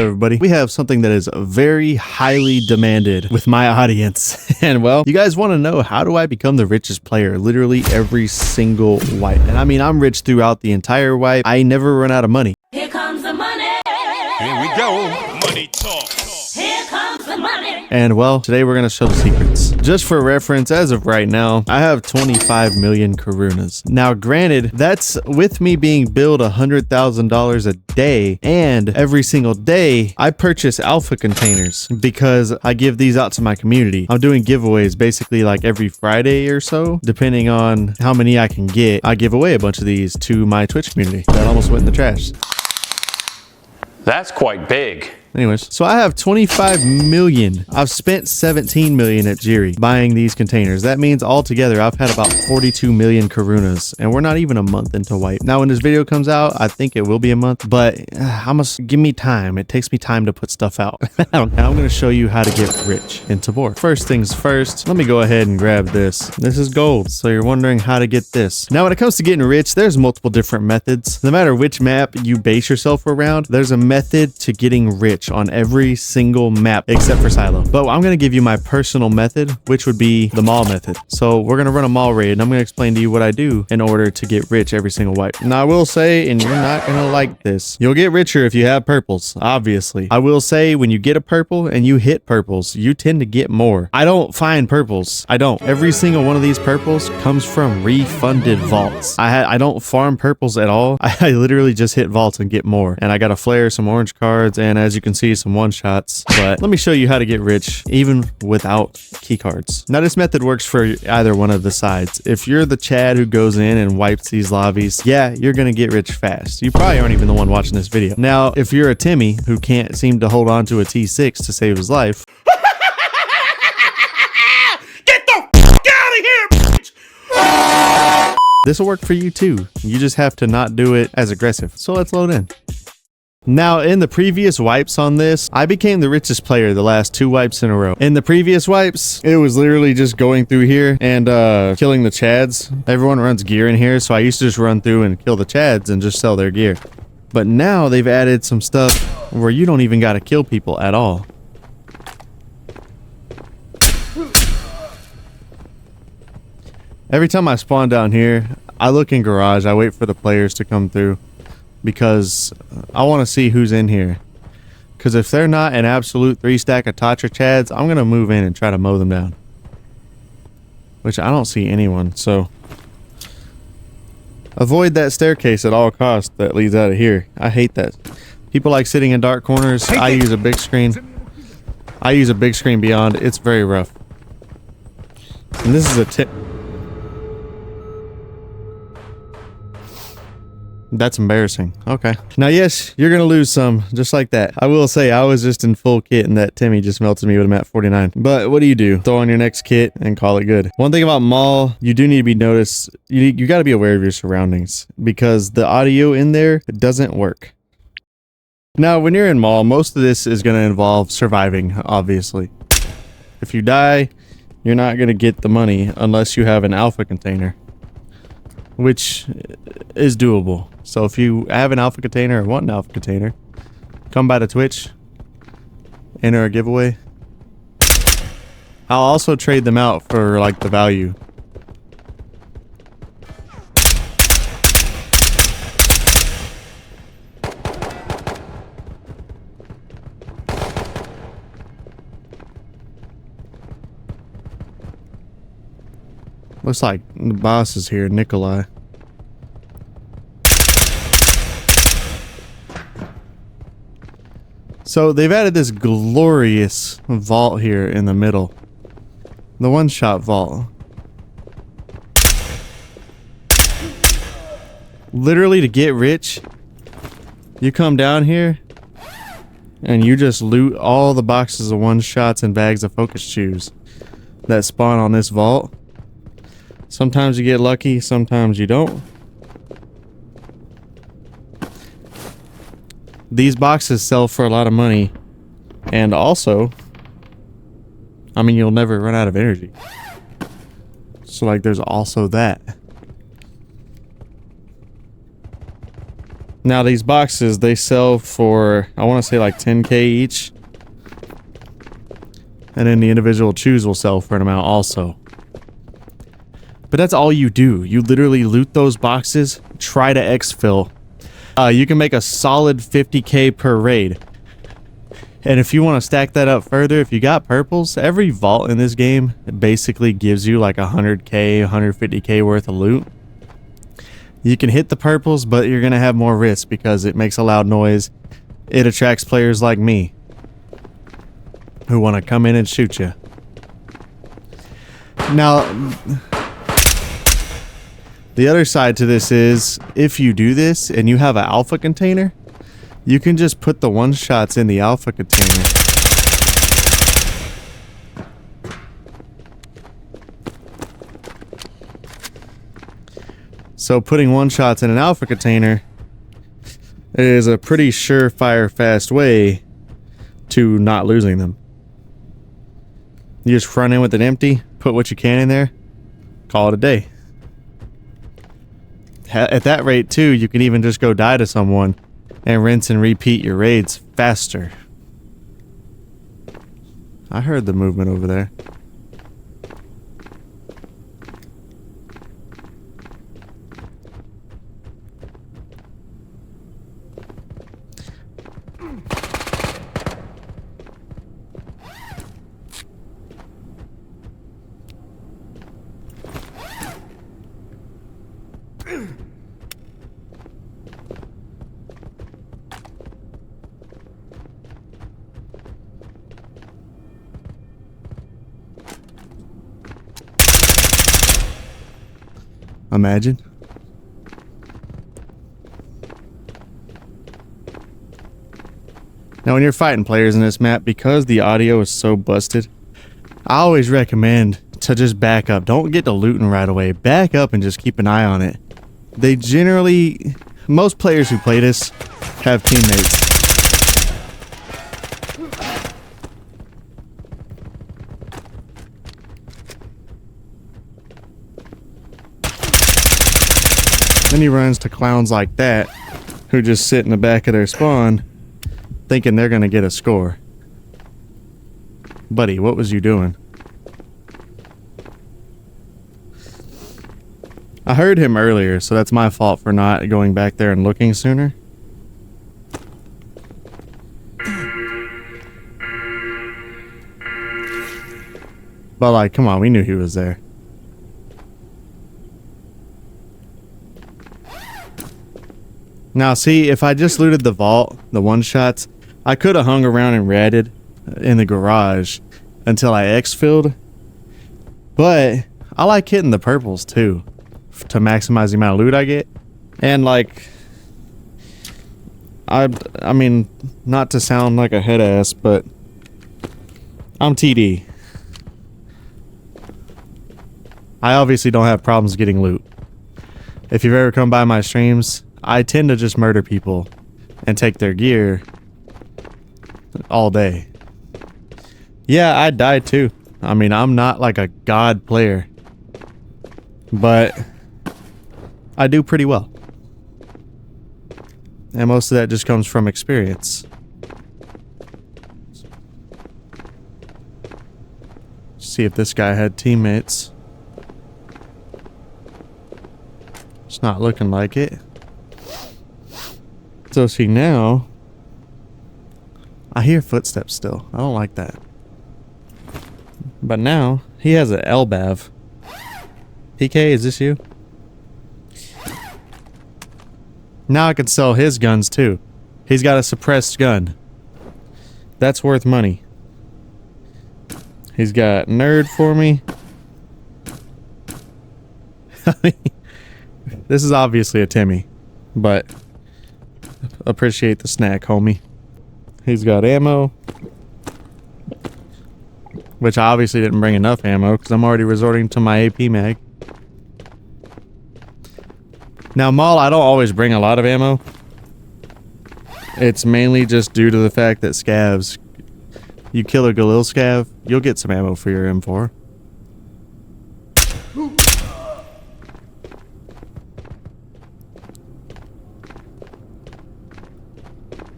everybody. We have something that is very highly demanded with my audience. And well, you guys want to know, how do I become the richest player literally every single wipe? And I mean, I'm rich throughout the entire wipe. I never run out of money. Here comes the money. Here we go. Money talk. Here comes the money. And well, today we're going to show the secrets. Just for reference, as of right now, I have 25 million Karunas. Now, granted, that's with me being billed $100,000 a day, and every single day I purchase alpha containers because I give these out to my community. I'm doing giveaways basically like every Friday or so, depending on how many I can get. I give away a bunch of these to my Twitch community. That almost went in the trash. That's quite big. Anyways, so I have 25 million. I've spent 17 million at Jiri buying these containers. That means altogether I've had about 42 million Karunas, and we're not even a month into wipe. Now, when this video comes out, I think it will be a month, but I must give me time. It takes me time to put stuff out. Now I'm going to show you how to get rich in Tabor. First things first, let me go ahead and grab this. This is gold, so you're wondering how to get this. Now, when it comes to getting rich, there's multiple different methods. No matter which map you base yourself around, there's a method to getting rich on every single map except for Silo. But I'm going to give you my personal method, which would be the mall method. So we're going to run a mall raid, and I'm going to explain to you what I do in order to get rich every single wipe. Now, I will say, and you're not going to like this, you'll get richer if you have purples, obviously. I will say, when you get a purple and you hit purples, you tend to get more. I don't find purples. I don't. Every single one of these purples comes from refunded vaults. I don't farm purples at all. I literally just hit vaults and get more. And I got a flare, some orange cards, and as you can see, some one-shots. But let me show you how to get rich even without key cards. Now, this method works for either one of the sides. If you're the Chad who goes in and wipes these lobbies, yeah, you're gonna get rich fast. You probably aren't even the one watching this video. Now, if you're a Timmy who can't seem to hold on to a T6 to save his life, Get the f out of here, bitch! this will work for you too. You just have to not do it as aggressive. So let's load in. Now, in the previous wipes on this, I became the richest player the last 2 wipes in a row. In the previous wipes, it was literally just going through here and killing the Chads. Everyone runs gear in here, so I used to just run through and kill the Chads and just sell their gear. But now they've added some stuff where you don't even gotta kill people at all. Every time I spawn down here, I look in garage, I wait for the players to come through, because I want to see who's in here. Because if they're not an absolute 3-stack of Tatra Chads, I'm going to move in and try to mow them down. Which I don't see anyone, so avoid that staircase at all costs that leads out of here. I hate that. People like sitting in dark corners. I use a big screen. I use a big screen beyond. It's very rough. And this is a tip. That's embarrassing. Okay. Now, yes, you're going to lose some just like that. I will say I was just in full kit and that Timmy just melted me with a mat 49. But what do? Throw on your next kit and call it good. One thing about mall, you do need to be noticed. You got to be aware of your surroundings because the audio in there doesn't work. Now, when you're in mall, most of this is going to involve surviving, obviously. If you die, you're not going to get the money unless you have an alpha container, which is doable. So if you have an alpha container or want an alpha container, come by to Twitch, enter a giveaway. I'll also trade them out for like the value. Looks like the boss is here, Nikolai. So they've added this glorious vault here in the middle. The one-shot vault. Literally, to get rich, you come down here and you just loot all the boxes of one-shots and bags of focus shoes that spawn on this vault. Sometimes you get lucky, sometimes you don't. These boxes sell for a lot of money, and also, I mean, you'll never run out of energy. So like, there's also that. Now these boxes, they sell for, I want to say like 10K each. And then the individual chews will sell for an amount also. But that's all you do. You literally loot those boxes, try to exfil. You can make a solid 50K per raid. And if you want to stack that up further, if you got purples, every vault in this game basically gives you like 100K, 150K worth of loot. You can hit the purples, but you're going to have more risk because it makes a loud noise. It attracts players like me who want to come in and shoot you. Now, the other side to this is, if you do this and you have an alpha container, you can just put the one-shots in the alpha container. So putting one-shots in an alpha container is a pretty surefire, fast way to not losing them. You just front in with it empty, put what you can in there, call it a day. At that rate too, you can even just go die to someone and rinse and repeat your raids faster. I heard the movement over there. Imagine. Now when you're fighting players in this map, because the audio is so busted, I always recommend to just back up. Don't get to looting right away. Back up and just keep an eye on it. They generally, most players who play this have teammates. Then he runs to clowns like that who just sit in the back of their spawn thinking they're gonna get a score. Buddy, what was you doing? I heard him earlier, so that's my fault for not going back there and looking sooner. But like, come on, we knew he was there. Now see, if I just looted the vault, the one-shots, I could have hung around and ratted in the garage until I exfilled. But I like hitting the purples too, to maximize the amount of loot I get. And like, I mean, not to sound like a head ass, but I'm TD. I obviously don't have problems getting loot. If you've ever come by my streams, I tend to just murder people and take their gear all day. Yeah, I die too. I mean, I'm not like a god player, but I do pretty well. And most of that just comes from experience. See if this guy had teammates. It's not looking like it. So see now, I hear footsteps still. I don't like that. But now, he has an LBAV. PK, is this you? Now I can sell his guns too. He's got a suppressed gun. That's worth money. He's got nerd for me. This is obviously a Timmy, but appreciate the snack, homie. He's got ammo, which I obviously didn't bring enough ammo because I'm already resorting to my AP mag. Now, Maul, I don't always bring a lot of ammo. It's mainly just due to the fact that scavs, you kill a Galil scav, you'll get some ammo for your M4.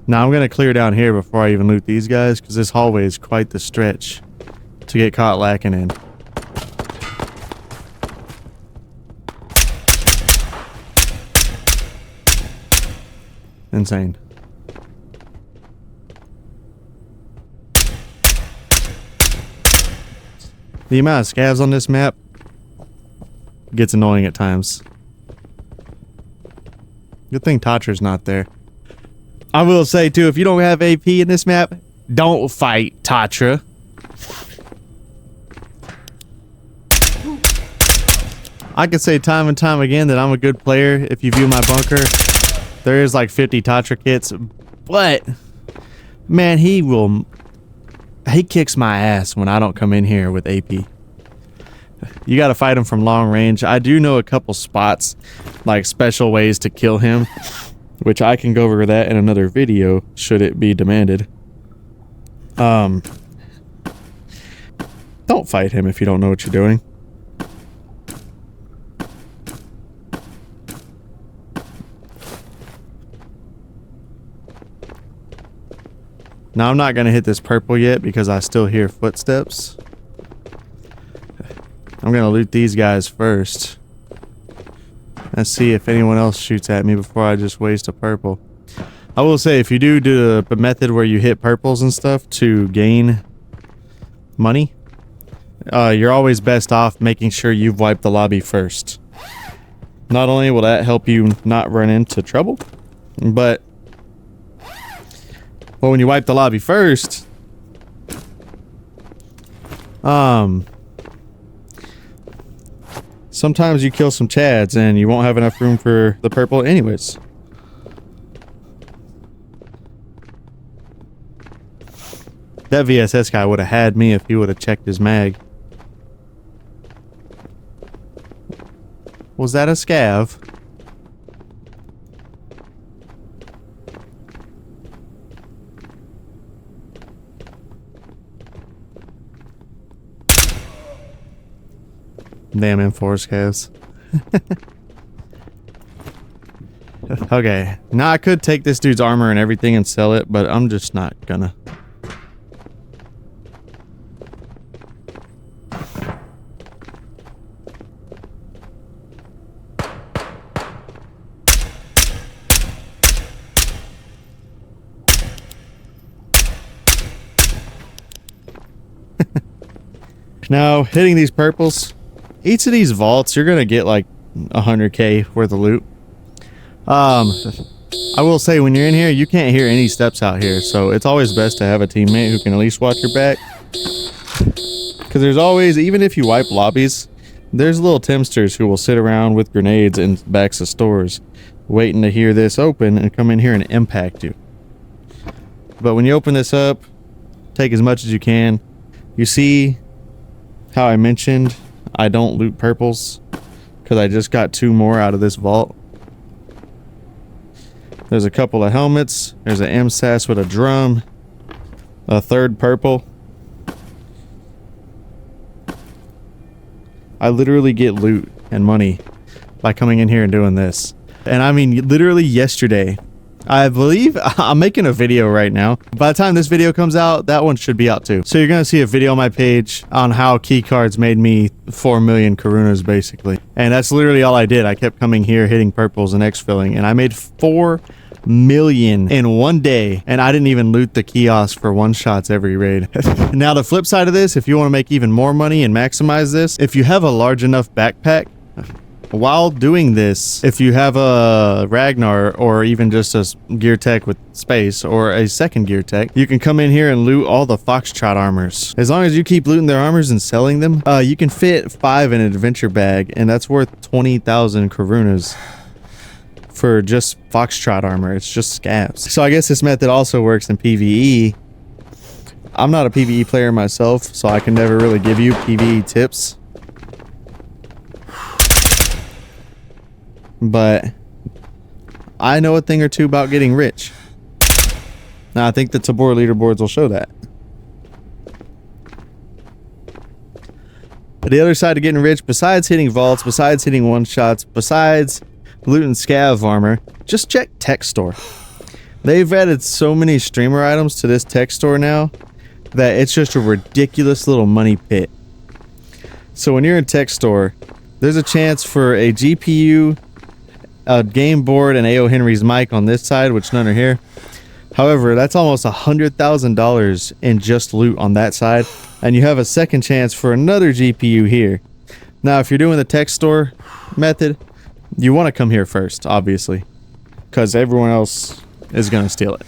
Now I'm gonna clear down here before I even loot these guys, because this hallway is quite the stretch to get caught lacking in. Insane. The amount of scavs on this map gets annoying at times. Good thing Tatra's not there. I will say too, if you don't have AP in this map, don't fight Tatra. I can say time and time again that I'm a good player. If you view my bunker, there is like 50 Tatra kits, but man, he kicks my ass when I don't come in here with AP. You got to fight him from long range. I do know a couple spots, like special ways to kill him, which I can go over that in another video should it be demanded. Don't fight him if you don't know what you're doing. Now I'm not going to hit this purple yet because I still hear footsteps. I'm going to loot these guys first. Let's see if anyone else shoots at me before I just waste a purple. I will say, if you do the method where you hit purples and stuff to gain money, you're always best off making sure you've wiped the lobby first. Not only will that help you not run into trouble, but when you wipe the lobby first, sometimes you kill some chads and you won't have enough room for the purple anyways. That VSS guy would have had me if he would have checked his mag. Was that a scav? Damn M4 scavs. Okay, now I could take this dude's armor and everything and sell it, but I'm just not gonna. Now, hitting these purples, each of these vaults, you're gonna get like 100k worth of loot. I will say, when you're in here, you can't hear any steps out here, so it's always best to have a teammate who can at least watch your back. Because there's always, even if you wipe lobbies, there's little timsters who will sit around with grenades in backs of stores, waiting to hear this open and come in here and impact you. But when you open this up, take as much as you can. You see how I mentioned I don't loot purples because I just got 2 more out of this vault. There's a couple of helmets. There's an MSAS with a drum. A 3rd purple. I literally get loot and money by coming in here and doing this. And I mean, literally yesterday, I believe I'm making a video right now. By the time this video comes out, that one should be out too. So you're going to see a video on my page on how key cards made me 4 million Karunas basically. And that's literally all I did. I kept coming here, hitting purples and exfilling, and I made 4 million in one day, and I didn't even loot the kiosk for 1-shots every raid. Now the flip side of this, if you want to make even more money and maximize this, if you have a large enough backpack, while doing this, if you have a Ragnar or even just a gear tech with space or a 2nd gear tech, you can come in here and loot all the Foxtrot armors. As long as you keep looting their armors and selling them, you can fit 5 in an adventure bag, and that's worth 20,000 Karunas for just Foxtrot armor. It's just scabs. So I guess this method also works in PvE. I'm not a PvE player myself, so I can never really give you PvE tips. But I know a thing or two about getting rich. Now I think the Tabor leaderboards will show that. But the other side of getting rich, besides hitting vaults, besides hitting 1-shots, besides loot and scav armor, just check tech store. They've added so many streamer items to this tech store now that it's just a ridiculous little money pit. So when you're in tech store, there's a chance for a GPU, a game board, and A.O. Henry's mic on this side, which none are here. However, that's almost $100,000 in just loot on that side, and you have a second chance for another GPU here. Now, if you're doing the tech store method, you want to come here first, obviously, because everyone else is going to steal it.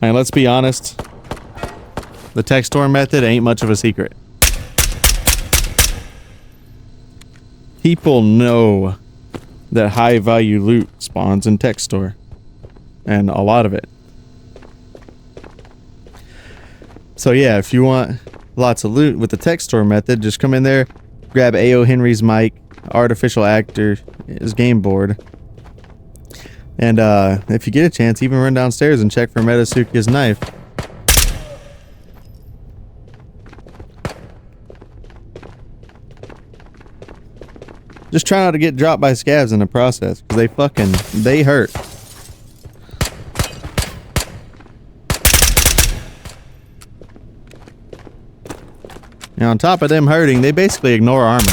And let's be honest, the tech store method ain't much of a secret. People know that high value loot spawns in tech store, and a lot of it. So yeah, if you want lots of loot with the tech store method, just come in there, grab A.O. Henry's mic, artificial actor, his game board, and if you get a chance, even run downstairs and check for Metasuki's knife. Just try not to get dropped by scavs in the process, because they hurt. And on top of them hurting, they basically ignore armor.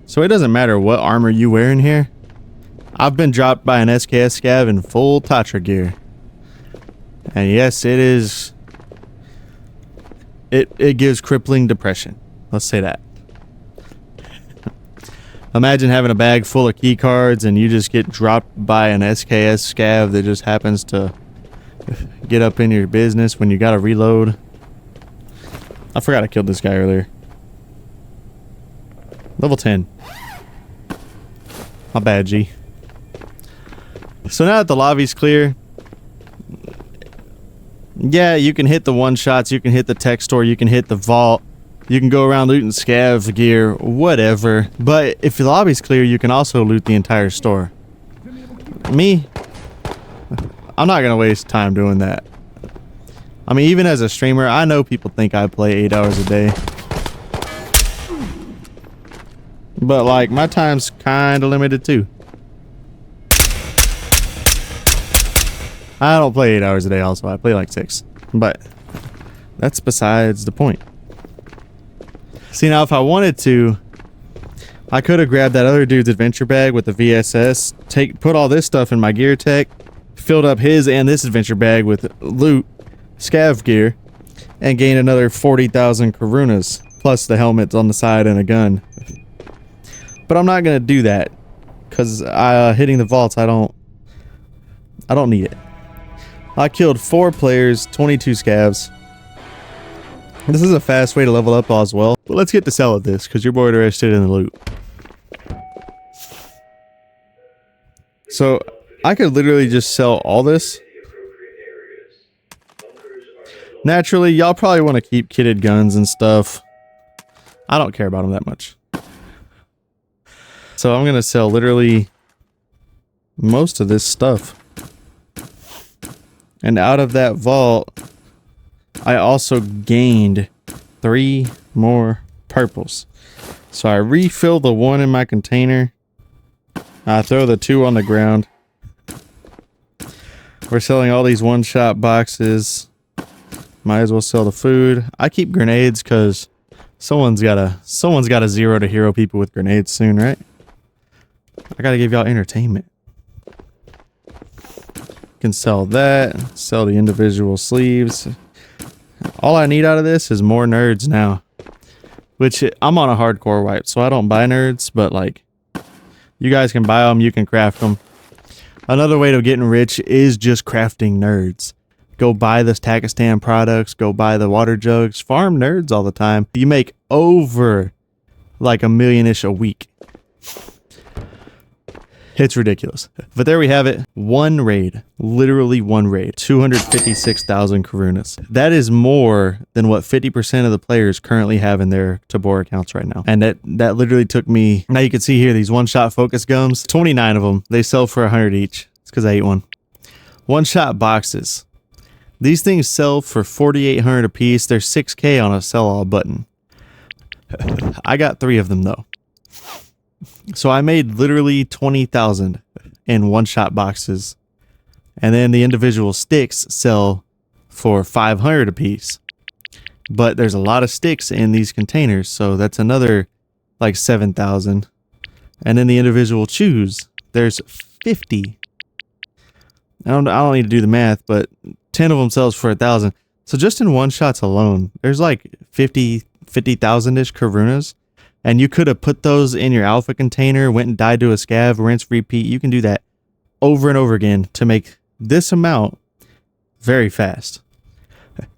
So it doesn't matter what armor you wear in here. I've been dropped by an SKS scav in full Tatra gear. And yes, it is... It gives crippling depression. Let's say that. Imagine having a bag full of key cards and you just get dropped by an SKS scav that just happens to get up in your business when you gotta reload. I forgot I killed this guy earlier. Level 10. My bad, G. So now that the lobby's clear, yeah, you can hit the one-shots, you can hit the tech store, you can hit the vault, you can go around looting scav gear, whatever. But if the lobby's clear, you can also loot the entire store. Me, I'm not gonna waste time doing that. I mean, even as a streamer, I know people think I play 8 hours a day. But like, my time's kinda limited too. I don't play 8 hours a day also, I play like 6. But that's besides the point. See, now if I wanted to, I could have grabbed that other dude's adventure bag with the VSS, put all this stuff in my gear tech, filled up his and this adventure bag with loot, scav gear, and gained another 40,000 Karunas, plus the helmets on the side and a gun. But I'm not gonna do that, cause hitting the vaults, I don't need it. I killed 4 players, 22 scavs. This is a fast way to level up as well. But let's get to sell at this, because you're more interested in the loot. So, I could literally just sell all this. Naturally, y'all probably want to keep kitted guns and stuff. I don't care about them that much. So I'm going to sell literally most of this stuff. And out of that vault, I also gained 3 more purples. So I refill the 1 in my container. I throw the 2 on the ground. We're selling all these one-shot boxes. Might as well sell the food. I keep grenades because someone's gotta 0 to hero people with grenades soon, right? I gotta give y'all entertainment. Can sell that, sell the individual sleeves. All I need out of this is more nerds now. Which, I'm on a hardcore wipe, so I don't buy nerds, but like, you guys can buy them, you can craft them. Another way to getting rich is just crafting nerds. Go buy the Takistan products, go buy the water jugs, farm nerds all the time. You make over like $1 million-ish a week. It's ridiculous. But there we have it. One raid. Literally one raid. 256,000 Karunas. That is more than what 50% of the players currently have in their Tabor accounts right now. And that literally took me... Now you can see here these one-shot focus gums. 29 of them. They sell for 100 each. It's because I ate one. One-shot boxes. These things sell for 4,800 a piece. They're 6K on a sell-all button. I got 3 of them though. So I made literally 20,000 in one-shot boxes. And then the individual sticks sell for 500 a piece. But there's a lot of sticks in these containers, so that's another like 7,000. And then the individual chews, there's 50. I don't need to do the math, but 10 of them sells for 1,000. So just in one shots alone, there's like 50,000-ish Karunas. And you could have put those in your alpha container, went and died to a scav, rinse, repeat. You can do that over and over again to make this amount very fast.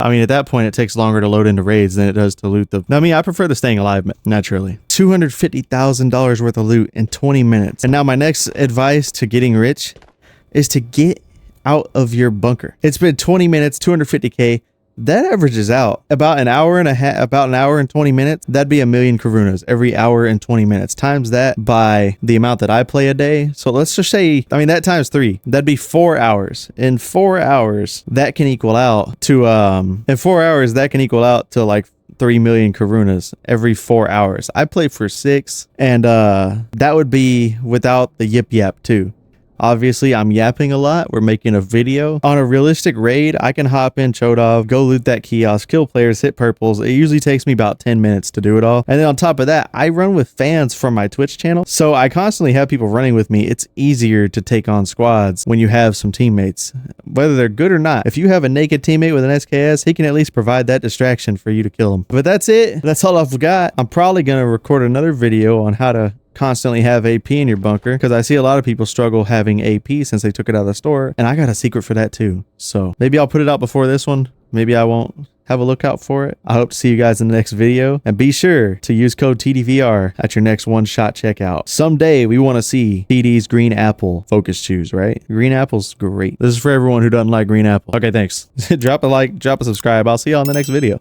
I mean, at that point, it takes longer to load into raids than it does to loot them. I mean, I prefer the staying alive, naturally. $250,000 worth of loot in 20 minutes. And now my next advice to getting rich is to get out of your bunker. It's been 20 minutes, 250K. That averages out about an hour and a half, about an hour and 20 minutes. That'd be 1,000,000 Karunas every hour and 20 minutes. Times that by the amount that I play a day. So let's just say, I mean, that times 3, that'd be 4 hours. In 4 hours, that can equal out to, in 4 hours, that can equal out to like 3,000,000 Karunas every 4 hours. I play for 6, and that would be without the yip yap too. Obviously, I'm yapping a lot. We're making a video. On a realistic raid, I can hop in Chodov, go loot that kiosk, kill players, hit purples. It usually takes me about 10 minutes to do it all. And then on top of that, I run with fans from my Twitch channel. So I constantly have people running with me. It's easier to take on squads when you have some teammates, whether they're good or not. If you have a naked teammate with an SKS, he can at least provide that distraction for you to kill him. But that's it. That's all I've got. I'm probably going to record another video on how to constantly have AP in your bunker, because I see a lot of people struggle having AP since they took it out of the store, and I got a secret for that too. So maybe I'll put it out before this one. Maybe I won't. Have a look out for it. I hope to see you guys in the next video, and be sure to use code TDVR at your next one-shot checkout. Someday we want to see TD's green apple focus chews, right? Green apple's great. This is for everyone who doesn't like green apple. Okay, thanks. Drop a like, drop a subscribe. I'll see you on the next video.